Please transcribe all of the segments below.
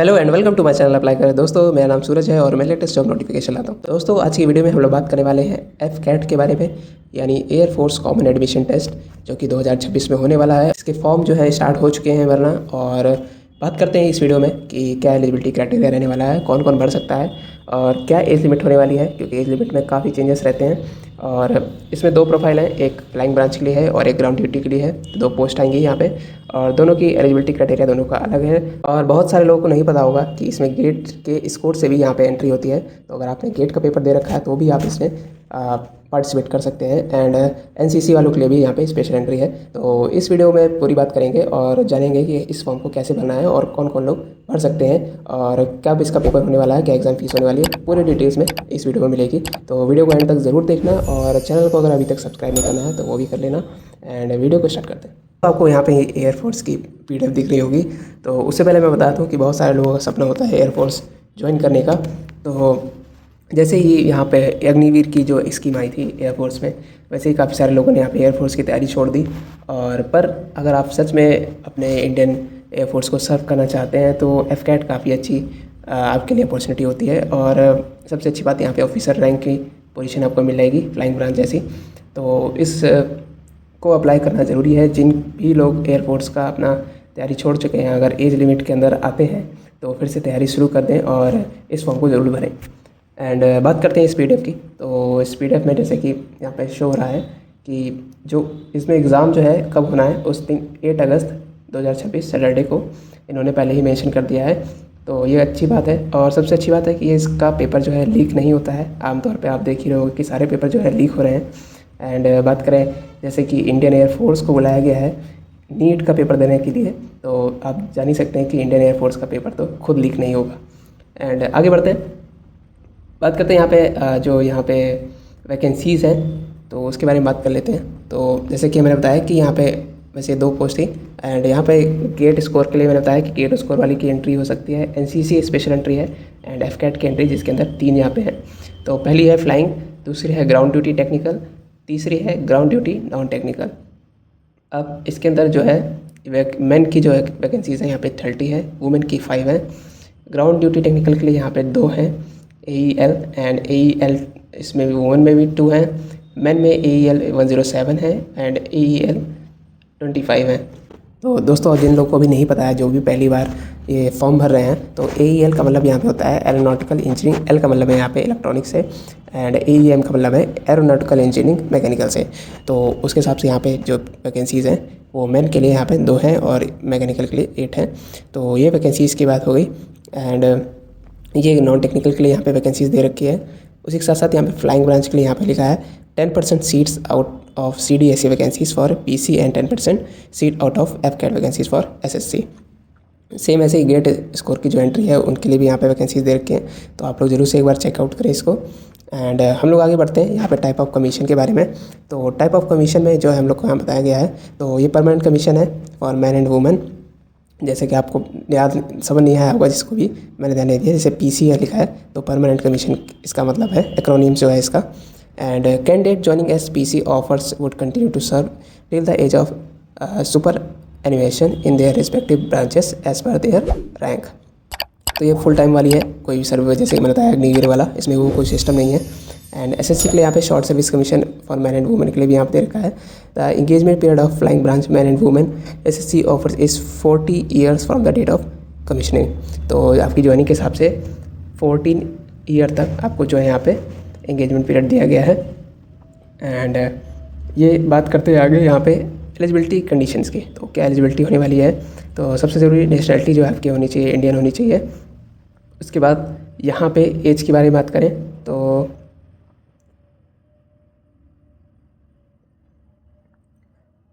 Hello and welcome to my channel apply करें। दोस्तों मेरा नाम सूरज है और मैं लेटेस्ट जॉब नोटिफिकेशन लाता हूँ। दोस्तों आज की वीडियो में हम लोग बात करने वाले हैं एफकैट के बारे में, यानी air force common admission test, जो कि 2026 में होने वाला है। इसके फॉर्म जो है स्टार्ट हो चुके हैं वरना, और बात करते हैं इस वीडियो में कि क्या एलिजिबिलिटी क्राइटेरिया रहने वाला है, कौन कौन भर सकता है और क्या एज लिमिट होने वाली है, क्योंकि एज लिमिट में काफ़ी चेंजेस रहते हैं। और इसमें दो प्रोफाइल हैं, एक फ्लाइंग ब्रांच के लिए है और एक ग्राउंड ड्यूटी के लिए है। दो पोस्ट आएंगी यहाँ पे और दोनों की एलिजिबिलिटी क्राइटेरिया दोनों का अलग है। और बहुत सारे लोगों को नहीं पता होगा कि इसमें गेट के स्कोर से भी यहाँ पे एंट्री होती है। तो अगर आपने गेट का पेपर दे रखा है तो भी आप इसमें पार्टिसिपेट कर सकते हैं। एंड एनसीसी वालों के लिए भी यहाँ पे स्पेशल एंट्री है। तो इस वीडियो में पूरी बात करेंगे और जानेंगे कि इस फॉर्म को कैसे भरना है और कौन कौन लोग भर सकते हैं और कब इसका पेपर होने वाला है, क्या एग्जाम फीस होने वाली है, पूरी डिटेल्स में इस वीडियो में मिलेगी। तो वीडियो को एंड तक ज़रूर देखना और चैनल को अगर अभी तक सब्सक्राइब नहीं करना है तो वो भी कर लेना। एंड वीडियो को स्टार्ट करते हैं। तो आपको यहाँ पे एयरफोर्स की PDF दिख रही होगी। तो उससे पहले मैं बता दूँ कि बहुत सारे लोगों का सपना होता है एयरफोर्स ज्वाइन करने का। तो जैसे ही यहाँ पे अग्निवीर की जो स्कीम आई थी एयरफोर्स में, वैसे ही काफ़ी सारे लोगों ने यहाँ पे एयरफोर्स की तैयारी छोड़ दी। और पर अगर आप सच में अपने इंडियन एयरफोर्स को सर्व करना चाहते हैं तो एफकैट काफ़ी अच्छी आपके लिए अपॉर्चुनिटी होती है। और सबसे अच्छी बात यहाँ पे ऑफिसर रैंक की पोजीशन आपको मिल जाएगी, फ्लाइंग ब्रांच जैसी। तो इस को अप्लाई करना ज़रूरी है। जिन भी लोग एयरफोर्स का अपना तैयारी छोड़ चुके हैं, अगर एज लिमिट के अंदर आते हैं तो फिर से तैयारी शुरू कर दें और इस फॉर्म को ज़रूर भरें। एंड बात करते हैं इस PDF की। तो इस PDF में जैसे कि यहाँ पे शो हो रहा है कि जो इसमें एग्ज़ाम जो है कब होना है, उस दिन 8 अगस्त 2026 सैटरडे को इन्होंने पहले ही मेंशन कर दिया है। तो ये अच्छी बात है। और सबसे अच्छी बात है कि इसका पेपर जो है लीक नहीं होता है। आमतौर पे आप देख ही रहे हो कि सारे पेपर जो है लीक हो रहे हैं। एंड बात करें जैसे कि इंडियन एयरफोर्स को बुलाया गया है नीट का पेपर देने के लिए, तो आप जान ही सकते हैं कि इंडियन एयरफोर्स का पेपर तो खुद लीक नहीं होगा। एंड आगे बढ़ते हैं, बात करते हैं यहाँ पे जो यहाँ पे वैकेंसीज़ हैं तो उसके बारे में बात कर लेते हैं। तो जैसे कि मैंने बताया कि यहाँ पे वैसे 2 पोस्ट थी। एंड यहाँ पे गेट स्कोर के लिए मैंने बताया कि गेट स्कोर वाली की एंट्री हो सकती है, एनसीसी स्पेशल एंट्री है एंड एफकैट की एंट्री, जिसके अंदर 3 यहाँ पे हैं। तो पहली है फ्लाइंग, दूसरी है ग्राउंड ड्यूटी टेक्निकल, तीसरी है ग्राउंड ड्यूटी नॉन टेक्निकल। अब इसके अंदर जो है मेन की जो है वैकेंसीज़ हैं यहाँ पे 30 है, वुमेन की 5 हैं। ग्राउंड ड्यूटी टेक्निकल के लिए यहाँ पे 2 हैं, AEL एंड AEL, इसमें भी वुमेन में भी 2 हैं। मेन में AEL 107 है एंड AEL 25 है। तो दोस्तों जिन लोगों को भी नहीं पता है, जो भी पहली बार ये फॉर्म भर रहे हैं, तो AEL का मतलब यहाँ पे होता है एरोनॉटिकल इंजीनियरिंग, L का मतलब है यहाँ पे इलेक्ट्रॉनिक्स से, एंड AEM का मतलब है एरोनॉटिकल इंजीनियरिंग मैकेनिकल से। तो उसके हिसाब से यहाँ पे जो वैकेंसीज़ हैं वो मेन के लिए यहाँ पे 2 हैं और मैकेनिकल के लिए 8 हैं। तो ये वैकेंसीज़ की बात हो गई। एंड ये नॉन टेक्निकल के लिए यहाँ पे वैकेंसीज़ दे रखी है। उसी के साथ साथ यहाँ पे फ्लाइंग ब्रांच के लिए यहाँ पे लिखा है 10% seats out of CDSE vacancies for PC and 10% seat out of AFCAT vacancies for SSC। Same ऐसे ही गेट स्कोर की जो एंट्री है उनके लिए भी यहाँ पे वैकेंसीज़ दे रखी हैं। तो आप लोग जरूर से एक बार चेकआउट करें इसको। एंड हम लोग आगे बढ़ते हैं यहाँ पे टाइप ऑफ कमीशन के बारे में। तो टाइप ऑफ कमीशन में जो है हम लोग को यहाँ बताया गया है, तो ये परमानेंट कमीशन है फॉर मैन एंड वुमेन। जैसे कि आपको याद समझ नहीं आया होगा, जिसको भी मैंने ध्यान नहीं दिया, जैसे PC है लिखा है तो परमानेंट कमीशन इसका मतलब है, एक्रोनिम जो है इसका। And candidate joining as PC offers would continue to serve till the age of super animation in their respective branches as per their rank. तो ये फुल टाइम वाली है, कोई भी सर्वे जैसे मैंने बताया अग्निवीर वाला, इसमें वो कोई सिस्टम नहीं है। एंड SSC के लिए यहाँ पे short service commission for man and women के लिए भी यहाँ पे दे रखा है। The engagement period of flying branch man and women SSC offers is 40 years from the date of commissioning. तो आपकी ज्वाइनिंग के हिसाब से 14 ईयर तक आपको जो है यहाँ पे एंगेजमेंट पीरियड दिया गया है। एंड ये बात करते हैं आगे यहाँ पे एलिजिबिलिटी कंडीशंस की। तो क्या एलिजिबिलिटी होने वाली है, तो सबसे ज़रूरी नेशनलिटी जो है आपकी होनी चाहिए, इंडियन होनी चाहिए। उसके बाद यहाँ पे एज के बारे में बात करें तो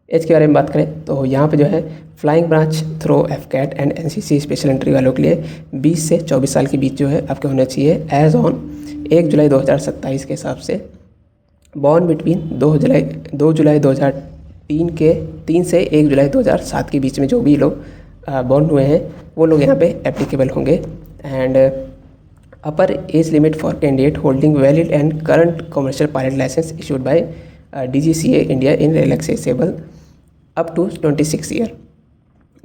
एज के बारे में बात करें तो यहाँ पे जो है flying branch through AFCAT and NCC special entry वालों के लिए 20 से 24 साल के बीच जो है आपके होना चाहिए एज ऑन 1 जुलाई 2027 के हिसाब से। बॉर्न बिटवीन 2 जुलाई 2003 के 3 से 1 जुलाई 2007 के बीच में जो भी लोग बॉर्न हुए हैं वो लोग यहाँ पे एप्लीकेबल होंगे। And upper age limit for candidate holding valid and current commercial pilot licence issued by DGCA India in relaxable up to 26 year.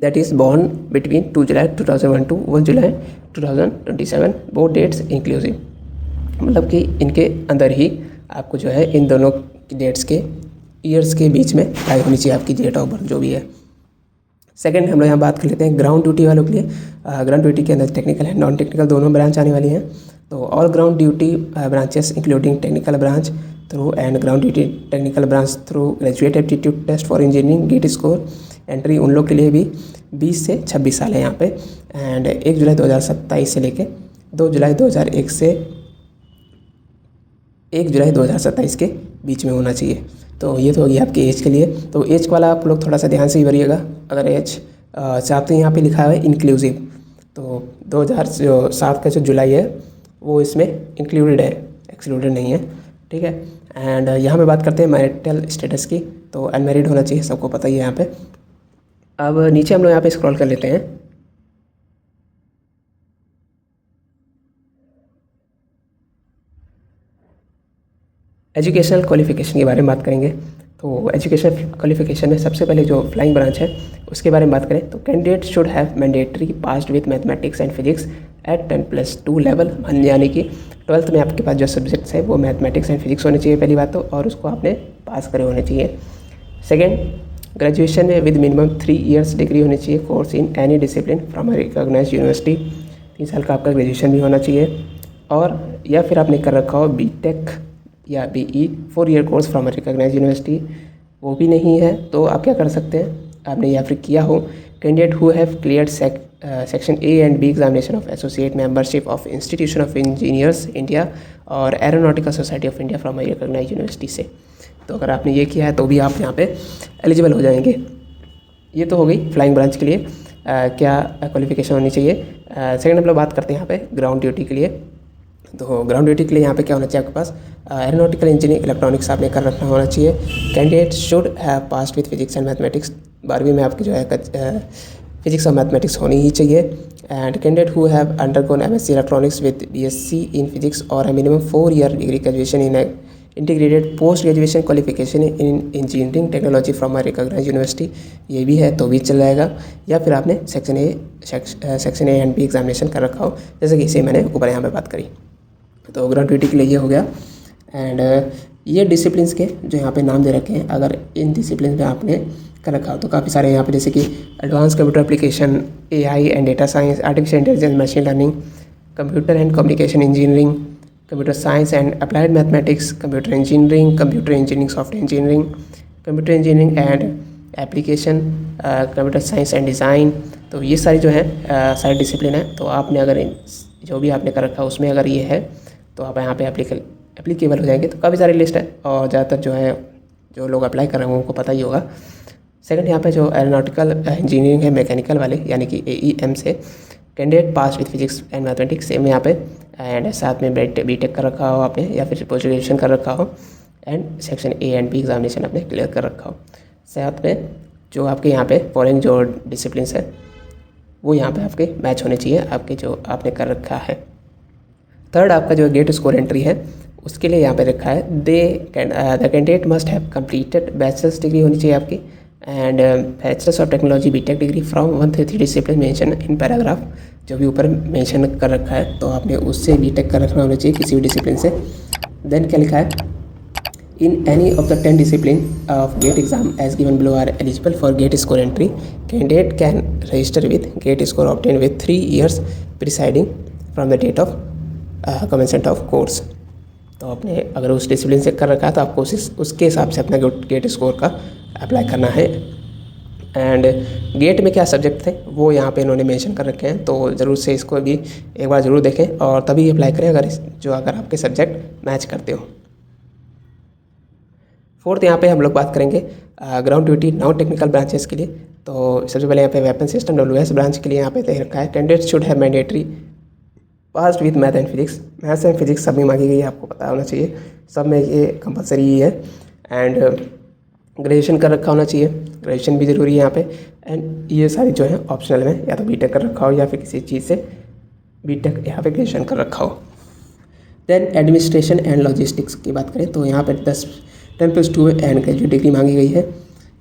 That is born between 2 July 2001 to 1 July 2027, both dates inclusive. मतलब कि इनके अंदर ही आपको जो है इन दोनों dates के years के बीच में टाई होनी चाहिए आपकी डेट ऑफ बर्थ जो भी है। सेकंड हम लोग यहाँ बात कर लेते हैं ग्राउंड ड्यूटी वालों के लिए। ग्राउंड ड्यूटी के अंदर टेक्निकल है नॉन टेक्निकल दोनों ब्रांच आने वाली हैं। तो all ground duty branches including technical branch through and ground duty technical branch through graduate aptitude test for engineering GATE score entry उन लोग के लिए भी 20 से 26 साल है यहाँ पे। एंड 1 जुलाई 2027 से लेके 2 जुलाई 2001 से 1 जुलाई 2027 के बीच में होना चाहिए। तो ये तो होगी आपकी एज के लिए। तो एज वाला आप लोग थोड़ा सा ध्यान से ही भरिएगा। अगर एज चाहते हैं यहाँ पे लिखा हुआ है इंक्लूसिव, तो 2007 का जो जुलाई है वो इसमें इंक्लूडेड है, एक्सक्लूडेड नहीं है, ठीक है। एंड यहाँ पे बात करते हैं मैरिटल स्टेटस की। तो अनमैरिड होना चाहिए, सबको पता ही है यहाँ पे। अब नीचे हम लोग यहाँ पे स्क्रॉल कर लेते हैं। एजुकेशनल क्वालिफिकेशन के बारे में बात करेंगे। तो एजुकेशनल क्वालिफिकेशन में सबसे पहले जो फ्लाइंग ब्रांच है उसके बारे में बात करें तो candidate should have mandatory passed with mathematics and physics at 10+2 level, यानी कि 12th में आपके पास जो सब्जेक्ट्स है वो मैथमेटिक्स एंड फिजिक्स होने चाहिए पहली बात तो, और उसको आपने पास करे होने चाहिए। सेकेंड, ग्रेजुएशन में विद मिनिमम 3 years डिग्री होनी चाहिए course in any discipline from recognised university. 3 साल का आपका ग्रेजुएशन भी होना चाहिए। और या फिर आपने कर रखा हो बीटेक या BE 4 year course from recognised university, वो भी नहीं है तो आप क्या कर सकते हैं, आपने या फिर किया हो candidate who have clear section A and B examination of associate membership of institution of engineers India or aeronautical society of India from recognised university से। तो अगर आपने ये किया है तो भी आप यहाँ पे एलिजिबल हो जाएंगे। ये तो हो गई फ्लाइंग ब्रांच के लिए क्या क्वालिफिकेशन होनी चाहिए। सेकंड हम लोग बात करते हैं यहाँ पे ग्राउंड ड्यूटी के लिए। तो ग्राउंड ड्यूटी के लिए यहाँ पे क्या होना चाहिए आपके पास, एरोनॉटिकल इंजीनियरिंग इलेक्ट्रॉनिक्स आपने कर रखना होना चाहिए। Candidate should have passed with physics and mathematics, 12वीं में आपकी जो है फिजिक्स और मैथमेटिक्स होनी ही चाहिए। And candidate who have undergone MSc electronics with BSc in physics or a minimum 4 year degree graduation in integrated post graduation qualification in engineering technology from a recognised university, ये भी है तो भी चल जाएगा। या फिर आपने section A and B examination कर रखा हो, जैसे कि इसे मैंने ऊपर यहाँ पे बात करी। तो ग्राउंड ड्यूटी के लिए ये हो गया। एंड ये डिसिप्लिन्स के जो यहाँ पे नाम दे रखे हैं, अगर इन डिसिप्लिन में आपने कर रखा हो तो काफ़ी सारे यहाँ पे जैसे कि advance computer application, AI and data science, artificial intelligence, machine learning, computer and communication engineering, computer science and applied mathematics, computer engineering, software engineering, computer engineering and application, computer science and design. तो ये सारी जो है सारी discipline है। तो आपने अगर जो भी आपने कर रखा है उसमें अगर ये है तो आप यहाँ पे एप्लीकेबल हो जाएंगे। तो काफ़ी सारी लिस्ट है और ज़्यादातर जो है जो लोग अप्लाई कर रहे हैं उनको पता ही होगा। सेकंड यहाँ पे जो एरोनॉटिकल इंजीनियरिंग है मैकेनिकल वाले यानी कि AEM से candidate pass with physics and mathematics same यहाँ पे, एंड साथ में बीटेक कर रखा हो आपने या फिर पोस्ट ग्रेजुएशन कर रखा हो and section A and B examination आपने क्लियर कर रखा हो। साथ में जो आपके यहाँ पे फॉलोइंग जो डिसिप्लिन्स है वो यहाँ पे आपके मैच होने चाहिए आपके जो आपने कर रखा है। थर्ड आपका जो गेट स्कोर एंट्री है उसके लिए यहाँ पे रखा है the candidate must have completed bachelors degree होनी चाहिए आपकी and bachelors of technology BTech degree from 1 से 3 डिसिप्लिन मेंशन इन पैराग्राफ, जो भी ऊपर मेंशन कर रखा है तो आपने उससे BTech कर रखना होना चाहिए किसी भी डिसिप्लिन से। देन क्या लिखा है, in any of the 10 discipline of GATE exam as given below are eligible for GATE score entry, candidate can register with GATE score obtain with 3 years preceding from the date of commencement of course. तो आपने अगर उस discipline से कर रखा है तो आपको उसके हिसाब से अपना गेट स्कोर का अप्लाई करना है। एंड गेट में क्या सब्जेक्ट थे वो यहाँ पे इन्होंने मेंशन कर रखे हैं, तो ज़रूर से इसको भी एक बार ज़रूर देखें और तभी अप्लाई करें अगर आपके सब्जेक्ट मैच करते हो। फोर्थ यहाँ पे हम लोग बात करेंगे ground duty non technical branches के लिए। तो सबसे पहले यहाँ पे वेपन सिस्टम WS ब्रांच के लिए यहाँ पे दे रखा है candidate should have mandatory passed with math and physics, maths and physics सब में मांगी गई है, आपको पता होना चाहिए, सब में ये कंपलसरी ही है। एंड ग्रेजुएशन कर रखा होना चाहिए, ग्रेजुएशन भी ज़रूरी है यहाँ पे। एंड ये सारी जो है ऑप्शनल में या तो BTech कर रखा हो या फिर किसी चीज़ से BTech यहाँ पे ग्रेजुएशन कर रखा हो। देन एडमिनिस्ट्रेशन एंड लॉजिस्टिक्स की बात करें तो यहाँ पर 10+2 एंड ग्रेजुएट डिग्री मांगी गई है।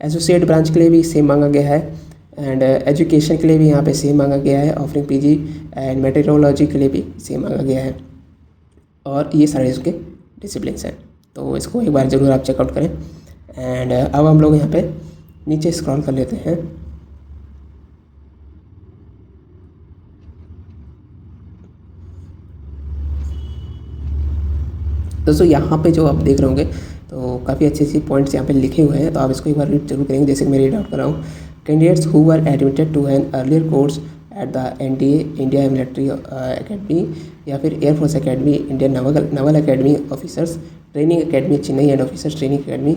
एसोसिएट ब्रांच के लिए भी सेम मांगा गया है एंड एजुकेशन के लिए भी यहाँ पे सेम मांगा गया है, ऑफरिंग पीजी एंड मेटेरोलॉजी के लिए भी सेम मांगा गया है। और ये सारे इसके डिसिप्लिन्स हैं, तो इसको एक बार ज़रूर आप चेकआउट करें। एंड अब हम लोग यहाँ पे नीचे स्क्रॉल कर लेते हैं। दोस्तों यहाँ पे जो आप देख रहे होंगे तो काफ़ी अच्छे अच्छे पॉइंट्स यहाँ पे लिखे हुए हैं, तो आप इसको एक बार रीड जरूर करेंगे। जैसे कि मैं रीड आउट कर रहा हूँ, candidates who were admitted to an earlier course at the NDA India military academy या फिर air force academy, Indian naval academy officers training academy Chennai and officers training academy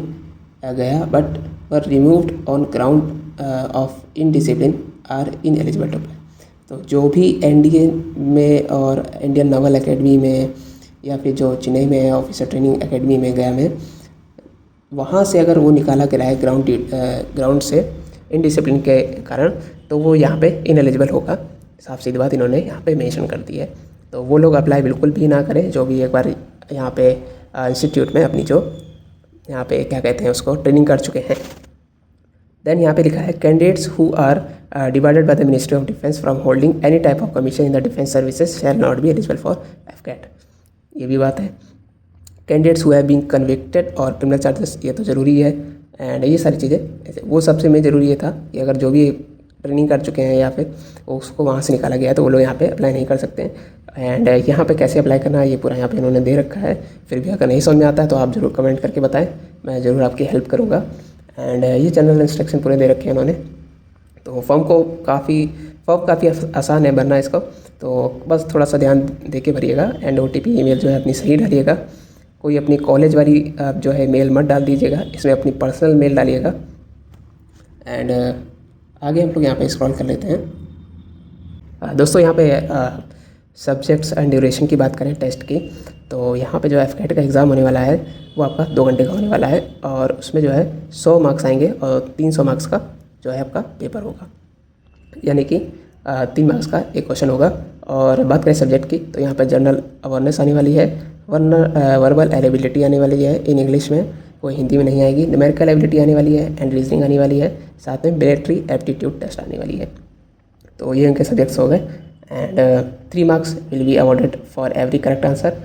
गया but were removed on ground of indiscipline or ineligible to apply. तो जो भी NDA में और Indian naval academy में या फिर जो चेन्नई में है ऑफिसर ट्रेनिंग एकेडमी में गया में, वहाँ से अगर वो निकाला गया है ग्राउंड से इनडिसिप्लिन के कारण, तो वो यहाँ पे इनएलिजिबल होगा। साफ सीधी बात इन्होंने यहाँ पे मेंशन कर दी है। तो वो लोग अप्लाई बिल्कुल भी ना करें जो भी एक बार यहाँ पे इंस्टीट्यूट में अपनी जो यहाँ पे क्या कहते हैं उसको ट्रेनिंग कर चुके हैं। देन यहाँ पे लिखा है candidates who are divided by the ministry of defence from holding any type of commission in the defence services shall not be eligible for FCAT। ये भी बात है। Candidates who have been convicted और criminal charges, ये तो ज़रूरी है। And ये सारी चीज़ें, वो सबसे में ज़रूरी ये था कि अगर जो भी ट्रेनिंग कर चुके हैं या फिर उसको वहाँ से निकाला गया है तो वो लोग यहाँ पे अप्लाई नहीं कर सकते। एंड यहाँ पे कैसे अप्लाई करना है ये पूरा यहाँ पे इन्होंने दे रखा है। फिर भी अगर नहीं समझ में आता है तो आप ज़रूर कमेंट करके बताएं, मैं ज़रूर आपकी हेल्प करूँगा। एंड ये जनरल इंस्ट्रक्शन पूरे दे रखे हैं इन्होंने। तो फॉर्म काफ़ी आसान है भरना इसको, तो बस थोड़ा सा ध्यान दे के भरिएगा। एंड OTP ईमेल जो है अपनी सही डालिएगा, कोई अपनी कॉलेज वाली जो है मेल मत डाल दीजिएगा, इसमें अपनी पर्सनल मेल डालिएगा। एंड आगे हम लोग यहाँ पे स्क्रॉल कर लेते हैं। दोस्तों यहाँ पे सब्जेक्ट्स एंड ड्यूरेशन की बात करें टेस्ट की, तो यहाँ पे जो FCAT का एग्ज़ाम होने वाला है वो आपका 2 घंटे का होने वाला है, और उसमें जो है 100 मार्क्स आएंगे और 300 मार्क्स का जो है आपका पेपर होगा, यानी कि 3 मार्क्स का एक क्वेश्चन होगा। और बात करें सब्जेक्ट की, तो यहाँ पर जनरल अवेयरनेस आने वाली है, वर्बल एबिलिटी आने वाली है इन इंग्लिश में, वो हिंदी में नहीं आएगी, न्यूमेरिकल एबिलिटी आने वाली है एंड रीजनिंग आने वाली है, साथ में मिलिट्री एप्टीट्यूड टेस्ट आने वाली है। तो ये उनके सब्जेक्ट्स हो गए। And 3 marks will be awarded for every correct answer,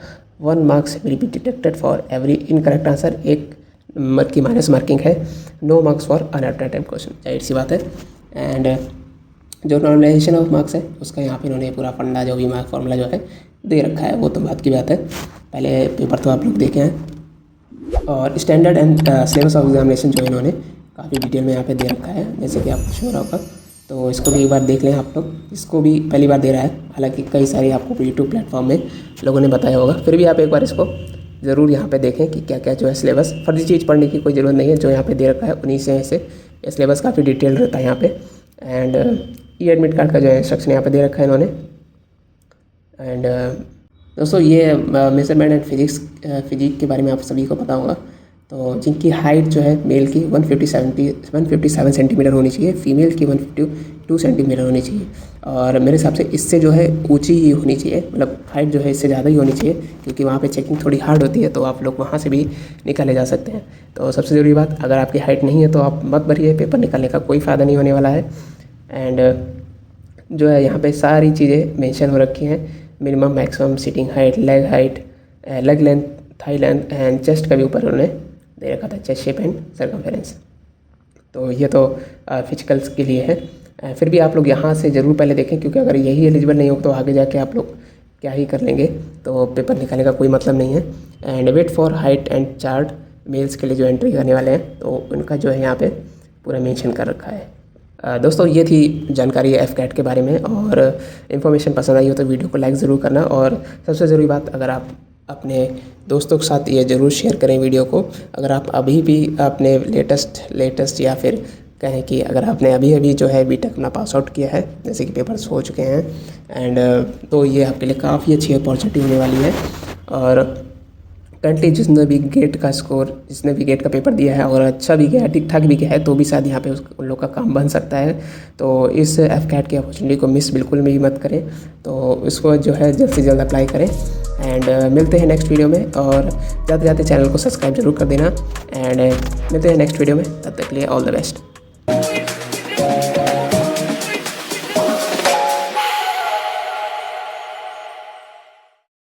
1 marks will be deducted for every incorrect answer, 1 mark की माइनस मार्किंग है, 9 मार्क्स फॉर अनअटेम्प्टेड क्वेश्चन, जाहिर सी बात है। एंड जो नॉर्मलाइजेशन ऑफ मार्क्स है उसका यहाँ पे इन्होंने पूरा फंडा जो भी मार्क फॉर्मूला जो है दे रखा है, वो तो बात की बात है, पहले पेपर तो आप लोग देखे हैं। और standard and syllabus of examination जो इन्होंने काफ़ी डिटेल में यहाँ पे दे रखा है, जैसे कि आपको शो हो रहा होगा, तो इसको भी एक बार देख लें आप लोग। इसको भी पहली बार दे रहा है, हालांकि कई सारे आपको यूट्यूब प्लेटफॉर्म में लोगों ने बताया होगा, फिर भी आप एक बार इसको ज़रूर यहाँ पे देखें कि क्या क्या जो है सिलेबस, फर्जी चीज़ पढ़ने की कोई ज़रूरत नहीं है, जो यहाँ पे दे रखा है उन्हीं से ये सिलेबस काफ़ी डिटेल रहता है यहाँ पे। एंड एडमिट कार्ड का जो है इंस्ट्रक्शन यहाँ पे दे रखा है इन्होंने। एंड दोस्तों ये मेजरमेंट एंड फिजिक के बारे में आप सभी को पता होगा, तो जिनकी हाइट जो है मेल की 157 सेंटीमीटर होनी चाहिए, फीमेल की 152 सेंटीमीटर होनी चाहिए, और मेरे हिसाब से इससे जो है ऊंची ही होनी चाहिए, मतलब हाइट जो है इससे ज़्यादा ही होनी चाहिए, क्योंकि वहाँ पे चेकिंग थोड़ी हार्ड होती है, तो आप लोग वहाँ से भी निकाले जा सकते हैं। तो सबसे ज़रूरी बात, अगर आपकी हाइट नहीं है तो आप मत भरिए, पेपर निकालने का कोई फ़ायदा नहीं होने वाला है। एंड जो है यहाँ पे सारी चीज़ें मेंशन हो रखी हैं, minimum maximum sitting height, leg length, thigh length and chest का भी ऊपर उन्होंने दे रखा था, चेस्ट शेप एंड सर्कमफेरेंस। तो ये तो फिजिकल्स के लिए है। फिर भी आप लोग यहाँ से ज़रूर पहले देखें, क्योंकि अगर यही एलिजिबल नहीं हो तो आगे जाके आप लोग क्या ही कर लेंगे, तो पेपर निकालने का कोई मतलब नहीं है। And weight for height and chart, males के लिए जो एंट्री करने वाले हैं तो उनका जो है यहाँ पे पूरा मेंशन कर रखा है। दोस्तों ये थी जानकारी FCAT के बारे में, और इन्फॉर्मेशन पसंद आई हो तो वीडियो को लाइक ज़रूर करना, और सबसे ज़रूरी बात, अगर आप अपने दोस्तों के साथ ये ज़रूर शेयर करें वीडियो को। अगर आप अभी भी अपने लेटेस्ट या फिर कहें कि अगर आपने अभी जो है BTech अपना पास आउट किया है, जैसे कि पेपर्स हो चुके हैं, एंड तो ये आपके लिए काफ़ी अच्छी अपॉर्चुनिटी होने वाली है। और करंटली जिसने भी गेट का पेपर दिया है और अच्छा भी गया है, ठीक ठाक भी गया है, तो भी शायद यहाँ पे उन लोग का काम बन सकता है। तो इस FCAT की अपॉर्चुनिटी को मिस बिल्कुल भी मत करें, तो इसको जो है जल्द से जल्द अप्लाई करें। एंड मिलते हैं नेक्स्ट वीडियो में, और जाते जाते चैनल को सब्सक्राइब जरूर कर देना। एंड मिलते हैं नेक्स्ट वीडियो में, तब तक के लिए ऑल द बेस्ट।